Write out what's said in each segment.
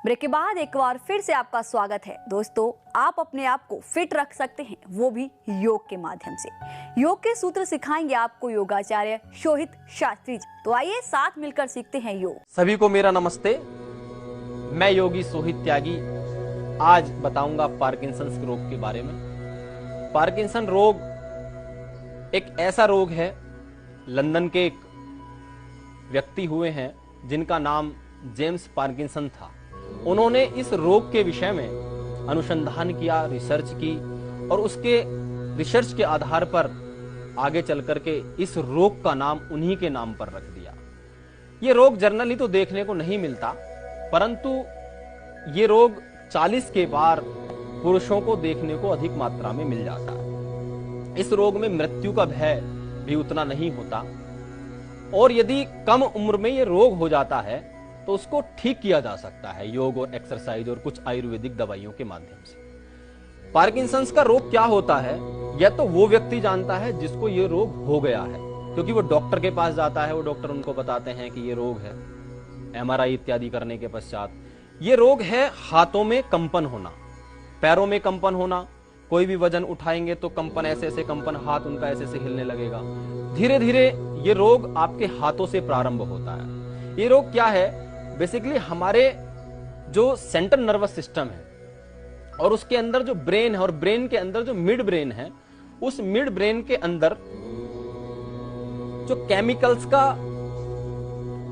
Break के बाद एक बार फिर से आपका स्वागत है। दोस्तों, आप अपने आप को फिट रख सकते हैं, वो भी योग के माध्यम से। योग के सूत्र सिखाएंगे आपको योगाचार्य शोहित शास्त्री जी। तो आइए साथ मिलकर सीखते हैं योग। सभी को मेरा नमस्ते। मैं योगी शोहित त्यागी आज बताऊंगा पार्किंसंस के रोग के बारे में। पार्किंसन रोग एक ऐसा रोग है, लंदन के एक व्यक्ति हुए हैं जिनका नाम जेम्स पार्किंसन था। उन्होंने इस रोग के विषय में अनुसंधान किया, रिसर्च की और उसके रिसर्च के आधार पर आगे चल करके इस रोग का नाम उन्हीं के नाम पर रख दिया। ये रोग जनरली तो देखने को नहीं मिलता, परंतु ये रोग 40 के पार पुरुषों को देखने को अधिक मात्रा में मिल जाता है। इस रोग में मृत्यु का भय भी उतना नहीं होता और यदि कम उम्र में ये रोग हो जाता है तो उसको ठीक किया जा सकता है योग और एक्सरसाइज और कुछ आयुर्वेदिक दवाइयों के माध्यम से। पार्किंसंस का रोग क्या होता है यह तो वो व्यक्ति जानता है जिसको ये रोग हो गया है, क्योंकि वो डॉक्टर के पास जाता है, वो डॉक्टर उनको बताते हैं कि ये रोग है। एमआरआई इत्यादि करने के पश्चात ये रोग है हाथों में कंपन होना, पैरों में कंपन होना। कोई भी वजन उठाएंगे तो कंपन, ऐसे ऐसे कंपन, हाथ उनका ऐसे ऐसे हिलने लगेगा। धीरे धीरे ये रोग आपके हाथों से प्रारंभ होता है। ये रोग क्या है? बेसिकली हमारे जो सेंट्रल नर्वस सिस्टम है और उसके अंदर जो ब्रेन है और ब्रेन के अंदर जो मिड ब्रेन है, उस मिड ब्रेन के अंदर जो केमिकल्स का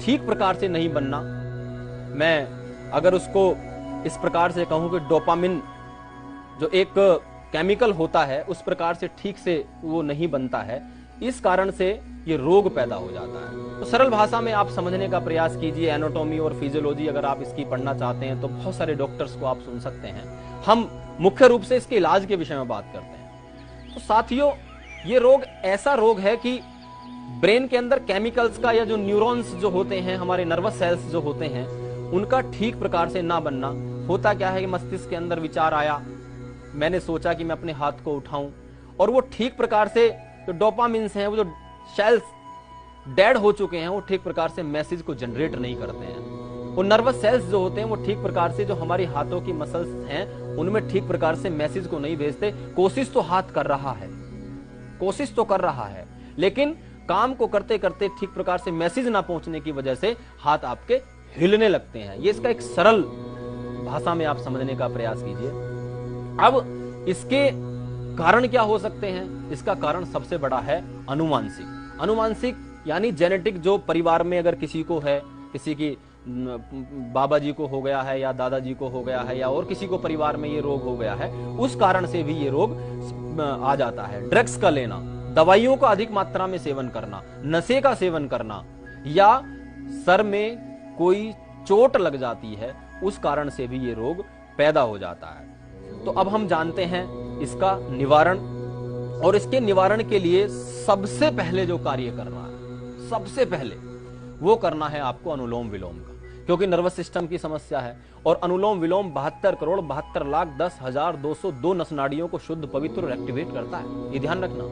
ठीक प्रकार से नहीं बनना, मैं अगर उसको इस प्रकार से कहूं कि डोपामिन जो एक केमिकल होता है उस प्रकार से ठीक से वो नहीं बनता है, इस कारण से ये रोग पैदा हो जाता है। तो सरल भाषा में आप समझने का प्रयास कीजिए। एनाटॉमी और फिजियोलॉजी अगर आप इसकी पढ़ना चाहते हैं तो बहुत सारे डॉक्टर्स को आप सुन सकते हैं। हम मुख्य रूप से इसके इलाज के विषय में बात करते हैं। तो साथियों, ये रोग ऐसा रोग है कि ब्रेन के अंदर केमिकल्स का या जो न्यूरॉन्स जो होते हैं, हमारे नर्वस सेल्स जो होते हैं, उनका ठीक प्रकार से ना बनना। होता क्या है कि मस्तिष्क के अंदर विचार आया, मैंने सोचा कि मैं अपने हाथ को उठाऊं, और वो ठीक प्रकार से जो डोपामिन्स हैं, वो जो सेल्स डेड हो चुके हैं, वो ठीक प्रकार से मैसेज को जनरेट नहीं करते हैं। वो नर्वस सेल्स जो होते हैं वो ठीक प्रकार से, जो हमारी हाथों की मसल्स हैं, उनमें ठीक प्रकार से मैसेज को नहीं भेजते। कोशिश तो हाथ कर रहा है, कोशिश तो कर रहा है, लेकिन काम को करते करते ठीक प्रकार से मैसेज ना पहुंचने की वजह से हाथ आपके हिलने लगते हैं। ये इसका एक सरल भाषा में आप समझने का प्रयास कीजिए। अब इसके कारण क्या हो सकते हैं? इसका कारण सबसे बड़ा है अनुवांशिक। अनुवांशिक यानी जेनेटिक, जो परिवार में अगर किसी को है, किसी की बाबा जी को हो गया है या दादाजी को हो गया है या और किसी को परिवार में ये रोग हो गया है, उस कारण से भी ये रोग आ जाता है। ड्रग्स का लेना, दवाइयों का अधिक मात्रा में सेवन करना, नशे का सेवन करना, या सर में कोई चोट लग जाती है, उस कारण से भी ये रोग पैदा हो जाता है। तो अब हम जानते हैं इसका निवारण, और इसके निवारण के लिए सबसे पहले जो कार्य करना है, सबसे पहले वो करना है आपको अनुलोम विलोम का, क्योंकि नर्वस सिस्टम की समस्या है। और अनुलोम विलोम 72,72,72,202 नस नाड़ियों को शुद्ध, पवित्र और एक्टिवेट करता है। ये ध्यान रखना।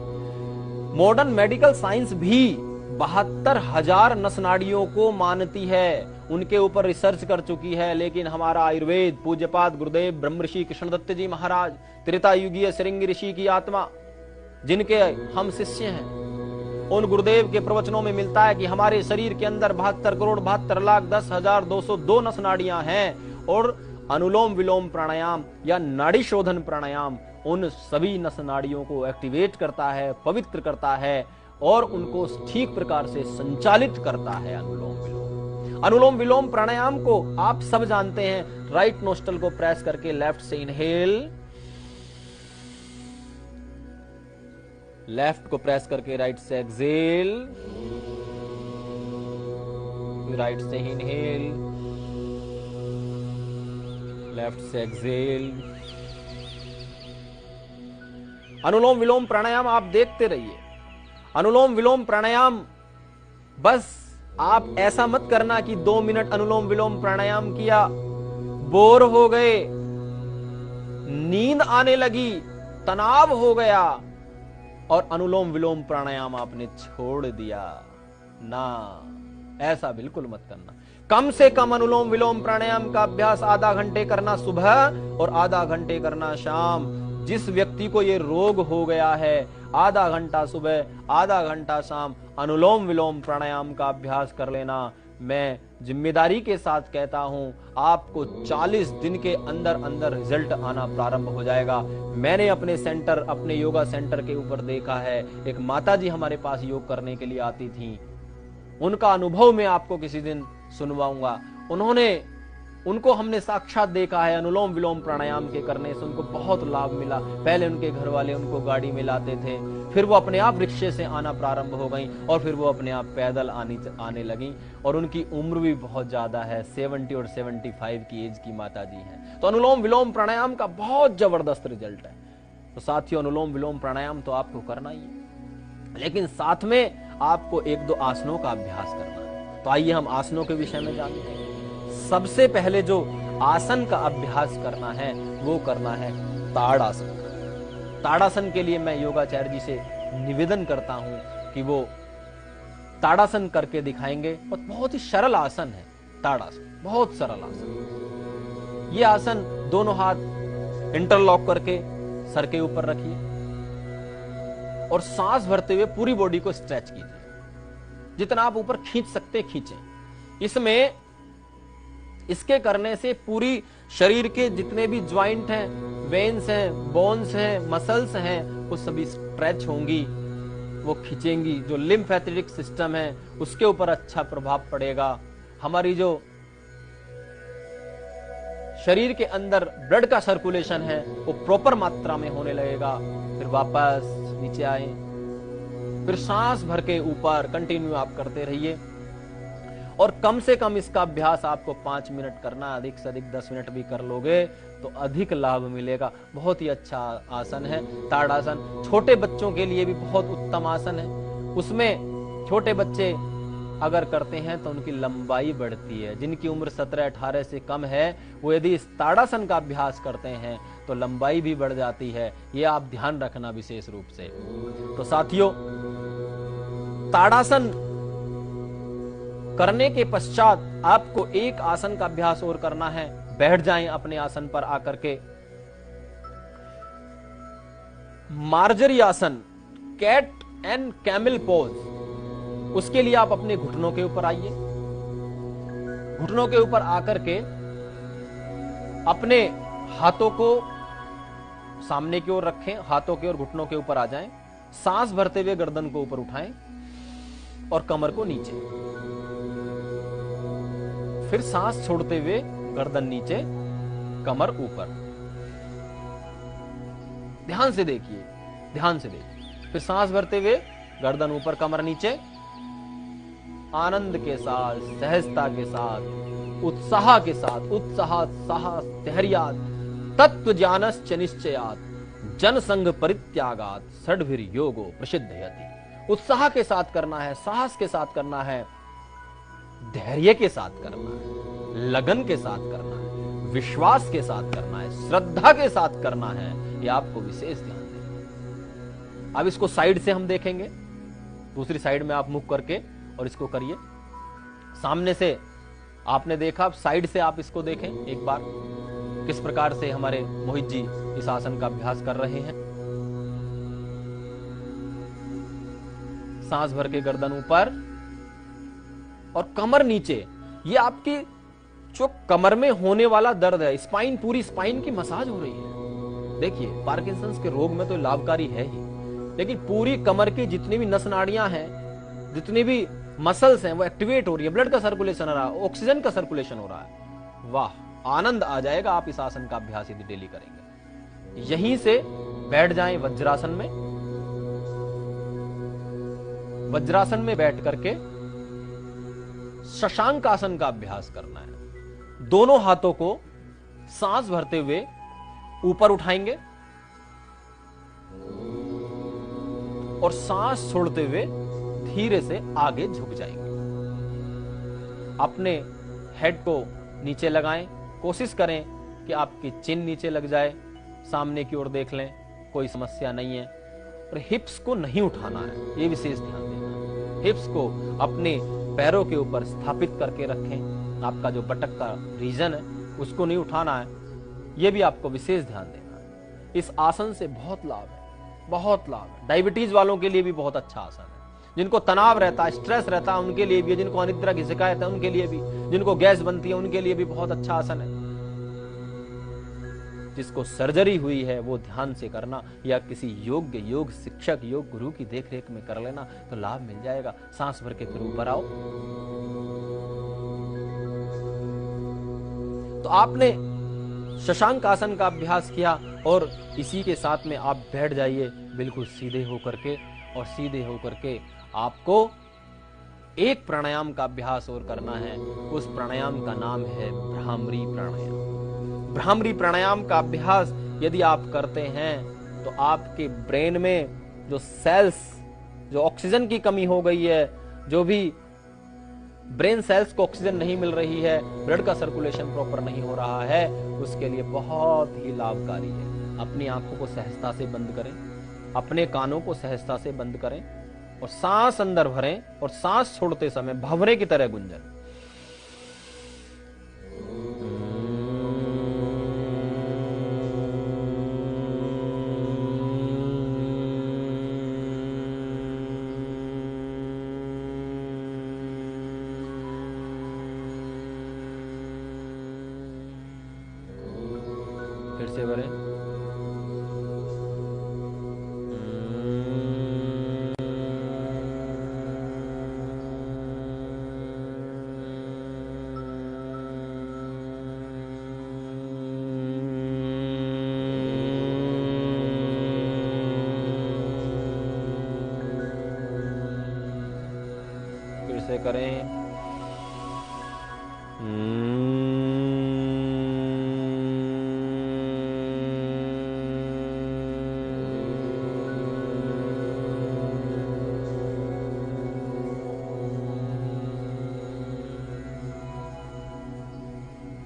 मॉडर्न मेडिकल साइंस भी 72,000 नस नाड़ियों को मानती है, उनके ऊपर रिसर्च कर चुकी है। लेकिन हमारा आयुर्वेद, पूज्यपाद गुरुदेव ब्रह्मऋषि कृष्णदत्त जी महाराज, त्रेता युगीय श्रृंगी ऋषि की आत्मा, जिनके हम शिष्य हैं, उन गुरुदेव के प्रवचनों में मिलता है कि हमारे शरीर के अंदर 72,72,10,202 नस नाड़ियां हैं, और अनुलोम विलोम प्राणायाम या नाड़ी शोधन प्राणायाम उन सभी नस नाड़ियों को एक्टिवेट करता है, पवित्र करता है और उनको ठीक प्रकार से संचालित करता है। अनुलोम विलोम प्राणायाम को आप सब जानते हैं। राइट नोस्ट्रल को प्रेस करके लेफ्ट से इनहेल, लेफ्ट को प्रेस करके राइट से एक्सहेल, राइट से इनहेल, लेफ्ट से एक्सहेल। अनुलोम विलोम प्राणायाम आप देखते रहिए। अनुलोम विलोम प्राणायाम, बस आप ऐसा मत करना कि 2 मिनट अनुलोम विलोम प्राणायाम किया, बोर हो गए, नींद आने लगी, तनाव हो गया और अनुलोम विलोम प्राणायाम आपने छोड़ दिया ना। ऐसा बिल्कुल मत करना। कम से कम अनुलोम विलोम प्राणायाम का अभ्यास आधा घंटे करना सुबह और आधा घंटे करना शाम। जिस व्यक्ति को ये रोग हो गया है, आधा घंटा सुबह आधा घंटा शाम अनुलोम विलोम प्राणायाम का अभ्यास कर लेना। मैं जिम्मेदारी के साथ कहता हूं, आपको 40 दिन के अंदर अंदर रिजल्ट आना प्रारंभ हो जाएगा। मैंने अपने सेंटर, अपने योगा सेंटर के ऊपर देखा है। एक माताजी हमारे पास योग करने के लिए आती थी, उनका अनुभव मैं आपको किसी दिन सुनवाऊंगा। उनको हमने साक्षात देखा है, अनुलोम विलोम प्राणायाम के करने से उनको बहुत लाभ मिला। पहले उनके घर वाले उनको गाड़ी में लाते थे, फिर वो अपने आप रिक्शे से आना प्रारंभ हो गई और फिर वो अपने आप पैदल आने लगी और उनकी उम्र भी बहुत ज्यादा है, 70 और 75 की एज की माताजी हैं। तो अनुलोम विलोम प्राणायाम का बहुत जबरदस्त रिजल्ट है। तो साथियों, अनुलोम विलोम प्राणायाम तो आपको करना ही है, लेकिन साथ में आपको 1-2 आसनों का अभ्यास करना है। तो आइए हम आसनों के विषय में जानते हैं। सबसे पहले जो आसन का अभ्यास करना है वो करना है ताड़ासन। ताड़ासन के लिए मैं योगाचार्य जी से निवेदन करता हूं कि वो ताड़ासन करके दिखाएंगे। और बहुत ही सरल आसन है ताड़ासन, बहुत सरल आसन। ये आसन दोनों हाथ इंटरलॉक करके सर के ऊपर रखिए और सांस भरते हुए पूरी बॉडी को स्ट्रेच कीजिए। जितना आप ऊपर खींच सकते खींचें। इसके करने से पूरी शरीर के जितने भी ज्वाइंट हैं, वेन्स हैं, बोन्स हैं, मसल्स हैं, वो सभी स्ट्रेच होंगी, वो खींचेंगी। जो लिम्फेटिक सिस्टम है उसके ऊपर अच्छा प्रभाव पड़ेगा। हमारी जो शरीर के अंदर ब्लड का सर्कुलेशन है वो प्रॉपर मात्रा में होने लगेगा। फिर वापस नीचे आए, फिर सांस भर के ऊपर कंटिन्यू आप करते रहिए। और कम से कम इसका अभ्यास आपको 5 मिनट करना, अधिक से अधिक 10 मिनट भी कर लोगे तो अधिक लाभ मिलेगा। बहुत ही अच्छा आसन है ताड़ासन। छोटे बच्चों के लिए भी बहुत उत्तम आसन है। उसमें छोटे बच्चे अगर करते हैं तो उनकी लंबाई बढ़ती है। जिनकी उम्र 17-18 से कम है वो यदि इस ताड़ासन का अभ्यास करते हैं तो लंबाई भी बढ़ जाती है। ये आप ध्यान रखना विशेष रूप से। तो साथियों, ताड़ासन करने के पश्चात आपको एक आसन का अभ्यास और करना है। बैठ जाएं अपने आसन पर आकर के। मार्जरी आसन, कैट एंड कैमल पोज। उसके लिए आप अपने घुटनों के ऊपर आइए। घुटनों के ऊपर आकर के अपने हाथों को सामने की ओर रखें, हाथों के और घुटनों के ऊपर आ जाएं। सांस भरते हुए गर्दन को ऊपर उठाएं और कमर को नीचे। फिर सांस छोड़ते हुए गर्दन नीचे, कमर ऊपर। ध्यान से देखिए, ध्यान से देखिए। फिर सांस भरते हुए गर्दन ऊपर, कमर नीचे। आनंद के साथ, सहजता के साथ, उत्साह के साथ, उत्साहात साहस धैर्यात तत्व ज्ञानश्च निश्चयात जन संग परित्यागात षड्भिर योगो प्रसिद्धयति। उत्साह के साथ करना है, साहस के साथ करना है, धैर्य के साथ करना है, लगन के साथ करना है, विश्वास के साथ करना है, श्रद्धा के साथ करना है। ये आपको विशेष ध्यान देना है। अब इसको साइड से हम देखेंगे। दूसरी साइड में आप मुख करके और इसको करिए। सामने से आपने देखा, साइड से आप इसको देखें एक बार किस प्रकार से हमारे मोहित जी इस आसन का अभ्यास कर रहे हैं। सांस भर के गर्दन ऊपर और कमर नीचे। ये आपकी जो कमर में होने वाला दर्द है, स्पाइन, पूरी स्पाइन की मसाज हो रही है। देखिए, पार्किंसंस के रोग में तो लाभकारी है ही, लेकिन पूरी कमर की जितनी भी नस नाड़ियां हैं, जितनी भी मसल्स हैं, वो एक्टिवेट हो रही है। ब्लड का सर्कुलेशन हो रहा है, ऑक्सीजन का सर्कुलेशन हो रहा है। वाह, आनंद आ जाएगा आप इस आसन का अभ्यास यदि डेली करेंगे। यहीं से बैठ जाएं वज्रासन में। वज्रासन में बैठ करके शशांक आसन का अभ्यास करना है। दोनों हाथों को सांस भरते हुए ऊपर उठाएंगे और सांस छोड़ते हुए धीरे से आगे झुक जाएंगे। अपने हेड को नीचे लगाएं। कोशिश करें कि आपकी चिन नीचे लग जाए, सामने की ओर देख लें, कोई समस्या नहीं है। और हिप्स को नहीं उठाना है, ये विशेष ध्यान देना है। हिप्स को अपने पैरों के ऊपर स्थापित करके रखें। आपका जो बटक का रीजन है उसको नहीं उठाना है, यह भी आपको विशेष ध्यान देना है। इस आसन से बहुत लाभ है, बहुत लाभ है। डायबिटीज वालों के लिए भी बहुत अच्छा आसन है, जिनको तनाव रहता है, स्ट्रेस रहता है उनके लिए भी, जिनको अनिद्रा की शिकायत है उनके लिए भी, जिनको गैस बनती है उनके लिए भी बहुत अच्छा आसन है। जिसको सर्जरी हुई है वो ध्यान से करना, या किसी योग्य योग शिक्षक, योग गुरु की देखरेख में कर लेना तो लाभ मिल जाएगा। सांस भर के फिर ऊपर आओ। तो आपने शशांक आसन का अभ्यास किया और इसी के साथ में आप बैठ जाइए बिल्कुल सीधे होकर के, और सीधे होकर के आपको एक प्राणायाम का अभ्यास और करना है। उस प्राणायाम का नाम है भ्रामरी प्राणायाम। भ्रामरी प्राणायाम का अभ्यास यदि आप करते हैं तो आपके ब्रेन में जो सेल्स, जो ऑक्सीजन की कमी हो गई है, जो भी ब्रेन सेल्स को ऑक्सीजन नहीं मिल रही है, ब्लड का सर्कुलेशन प्रॉपर नहीं हो रहा है, उसके लिए बहुत ही लाभकारी है। अपनी आंखों को सहजता से बंद करें, अपने कानों को सहजता से बंद करें और सांस अंदर भरें, और सांस छोड़ते समय भंवरे की तरह गुंजन। फिर से भरें। फिर से करें।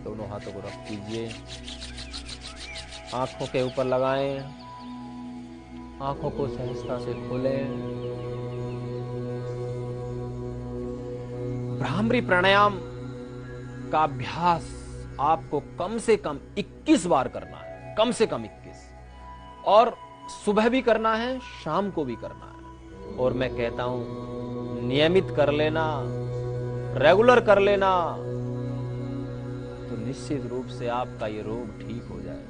दोनों हाथों को रख दीजिए, आंखों के ऊपर लगाएं, आंखों को सहजता से खोलें। भ्रामरी प्राणायाम का अभ्यास आपको कम से कम 21 बार करना है, कम से कम 21, और सुबह भी करना है, शाम को भी करना है। और मैं कहता हूं नियमित कर लेना, रेगुलर कर लेना, तो निश्चित रूप से आपका ये रोग ठीक हो जाएगा।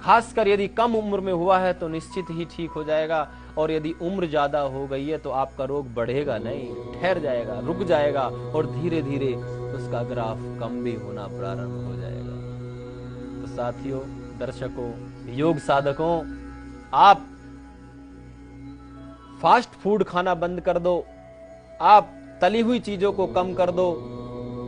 खासकर यदि कम उम्र में हुआ है तो निश्चित ही ठीक हो जाएगा, और यदि उम्र ज्यादा हो गई है तो आपका रोग बढ़ेगा नहीं, ठहर जाएगा, रुक जाएगा, और धीरे धीरे उसका ग्राफ कम भी होना प्रारंभ हो जाएगा। तो साथियों, दर्शकों, योग साधकों, आप फास्ट फूड खाना बंद कर दो, आप तली हुई चीजों को कम कर दो,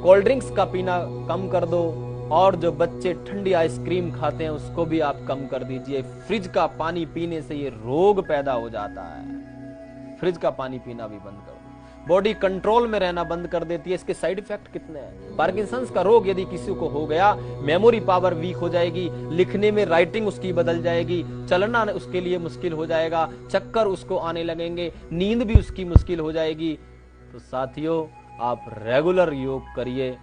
कोल्ड ड्रिंक्स का पीना कम कर दो, और जो बच्चे ठंडी आइसक्रीम खाते हैं उसको भी आप कम कर दीजिए। फ्रिज का पानी पीने से ये रोग पैदा हो जाता है, फ्रिज का पानी पीना भी बंद कर दो। बॉडी कंट्रोल में रहना बंद कर देती है। इसके साइड इफेक्ट कितने हैं? पार्किंसंस का रोग यदि किसी को हो गया, मेमोरी पावर वीक हो जाएगी, लिखने में राइटिंग उसकी बदल जाएगी, चलना उसके लिए मुश्किल हो जाएगा, चक्कर उसको आने लगेंगे, नींद भी उसकी मुश्किल हो जाएगी। तो साथियों, आप रेगुलर योग करिए,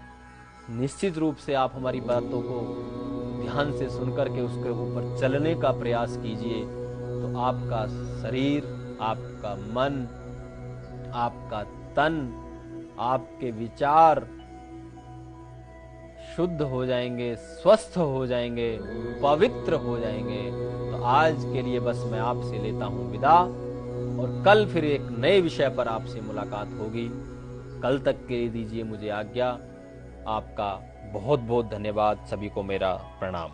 निश्चित रूप से आप हमारी बातों को ध्यान से सुनकर के उसके ऊपर चलने का प्रयास कीजिए, तो आपका शरीर, आपका मन, आपका तन, आपके विचार शुद्ध हो जाएंगे, स्वस्थ हो जाएंगे, पवित्र हो जाएंगे। तो आज के लिए बस मैं आपसे लेता हूं विदा, और कल फिर एक नए विषय पर आपसे मुलाकात होगी। कल तक के लिए दीजिए मुझे आज्ञा। आपका बहुत बहुत धन्यवाद। सभी को मेरा प्रणाम।